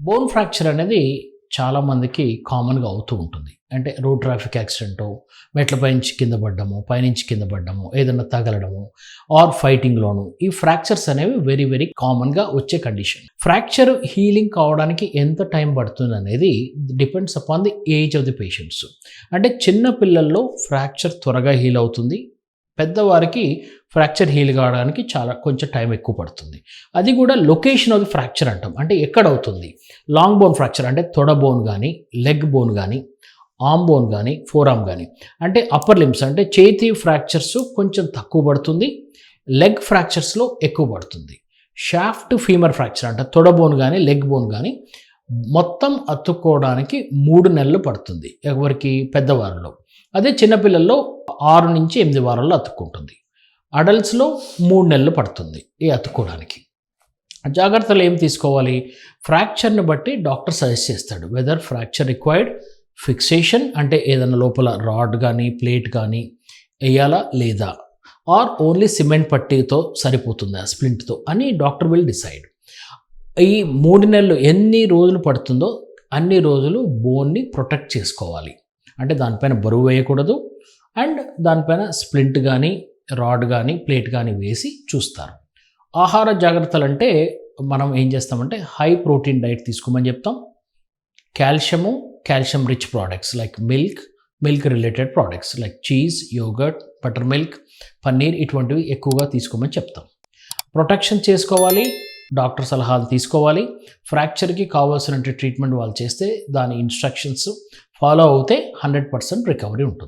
Bone fracture అనేది చాలామందికి కామన్గా అవుతూ ఉంటుంది. అంటే రోడ్ ట్రాఫిక్ యాక్సిడెంటో, మెట్లపై నుంచి కింద పడ్డము, పైనుంచి కింద పడ్డము, ఏదైనా తగలడము ఆర్ ఫైటింగ్లోను ఈ ఫ్రాక్చర్స్ అనేవి వెరీ వెరీ కామన్గా వచ్చే కండిషన్. ఫ్రాక్చర్ హీలింగ్ కావడానికి ఎంత టైం పడుతుంది అనేది depends upon the age of the patients. అంటే చిన్న పిల్లల్లో ఫ్రాక్చర్ త్వరగా హీల్ అవుతుంది, పెద్దవారికి ఫ్రాక్చర్ హీల్ కావడానికి కొంచెం టైం ఎక్కువ పడుతుంది. అది కూడా లొకేషన్ ఆఫ్ ది ఫ్రాక్చర్ అంటాం. అంటే ఎక్కడ అవుతుంది? లాంగ్ బోన్ ఫ్రాక్చర్ అంటే తొడ బోన్ కానీ, లెగ్ బోన్ కానీ, ఆర్మ్ బోన్ కానీ, ఫోర్ ఆర్మ్ కానీ, అంటే అప్పర్ లిమ్స్ అంటే చేతి ఫ్రాక్చర్స్ కొంచెం తక్కువ పడుతుంది, లెగ్ ఫ్రాక్చర్స్లో ఎక్కువ పడుతుంది. షాఫ్ట్ ఫీమర్ ఫ్రాక్చర్ అంటే తొడ బోన్ కానీ, లెగ్ బోన్ కానీ మొత్తం అతుక్కోవడానికి 3 నెలలు పడుతుంది ఎవరికి? పెద్దవారిలో. అదే చిన్నపిల్లల్లో 6 నుంచి 8 వారాల్లో అతుక్కుంటుంది. అడల్ట్స్లో 3 నెలలు పడుతుంది ఈ అతుక్కోవడానికి. జాగ్రత్తలు ఏం తీసుకోవాలి? ఫ్రాక్చర్ని బట్టి డాక్టర్ సజెస్ట్ చేస్తాడు వెదర్ ఫ్రాక్చర్ రిక్వైర్డ్ ఫిక్సేషన్ అంటే ఏదైనా లోపల రాడ్ కానీ ప్లేట్ కానీ వేయాలా లేదా, ఆర్ ఓన్లీ సిమెంట్ పట్టీతో సరిపోతుందా స్ప్లింట్తో అని డాక్టర్ విల్ డిసైడ్. ఈ 3 నెలలు ఎన్ని రోజులు పడుతుందో అన్ని రోజులు బోన్ని ప్రొటెక్ట్ చేసుకోవాలి. అంటే దానిపైన బరువు వేయకూడదు అండ్ దానిపైన స్ప్లింట్ కానీ రాడ్ కానీ ప్లేట్ కానీ వేసి చూస్తారు. ఆహార జాగ్రత్తలు అంటే మనం ఏం చేస్తామంటే హై ప్రోటీన్ డైట్ తీసుకోమని చెప్తాం. Calcium rich products like milk related products like cheese, yoghurt, butter milk, paneer ఇటువంటివి ఎక్కువగా తీసుకోమని చెప్తాం. ప్రొటెక్షన్ చేసుకోవాలి, డాక్టర్ సలహాలు తీసుకోవాలి. ఫ్రాక్చర్కి కావాల్సిన ట్రీట్మెంట్ వాళ్ళు చేస్తే దాని ఇన్స్ట్రక్షన్స్ ఫాలో అవుతే 100% రికవరీ ఉంటుంది.